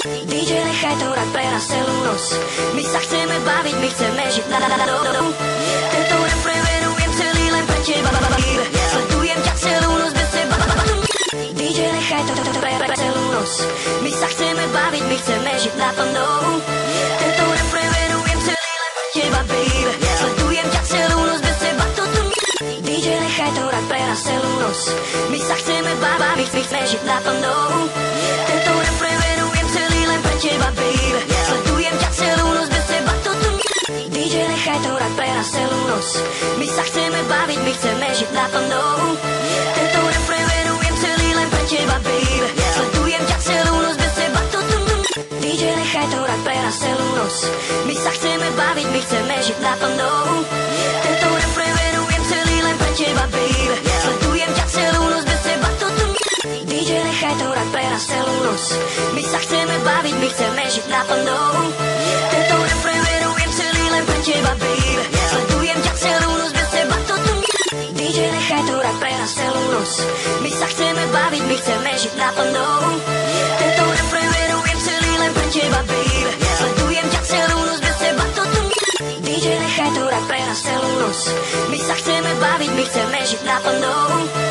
DJ, nechaj to hrať pre nás celú noc. My sa chceme baviť, my chceme žiť na dom. Tento rap preverujem celý len pre teba, baby. Sledujem ťa celú noc bez teba. DJ, nechaj to pre celú noc. My sa chceme baviť, my chceme žiť na dom. Tento rap preverujem celý len pre teba, baby. Sledujem ťa celú noc bez teba. DJ, nechaj to hrať pre nás celú noc. My sa chceme baviť, my chceme žiť na dom. Tento rap preverujem celý len pre teba, baby. Sledujem ťa celú noc bez teba. DJ, nechaj to hrať pre nás celú noc. My sa chceme baviť, my chceme žiť na dom. Tento rap preverujem celý len pre teba, baby. Sledujem ťa celú noc bez teba. DJ, nechaj to hrať pre nás celú noc. My sa chceme baviť, my chceme žiť na dom. Tento rap preverujem celý len pre teba, baby. Sledujem ťa celú noc bez teba. DJ, nechaj to hrať pre nás celú noc. My sa chceme baviť, my chceme žiť na dom. Tento rap preverujem celý len pre teba, baby. Sledujem ťa celú noc bez teba. DJ, nechaj to hrať pre nás celú noc. My sa chceme baviť, my chceme žiť na dom. Tento rap preverujem celý len pre teba, baby. Sledujem ťa celú noc bez teba. DJ, nechaj to hrať pre nás celú noc. My sa chceme baviť, my chceme žiť na dom.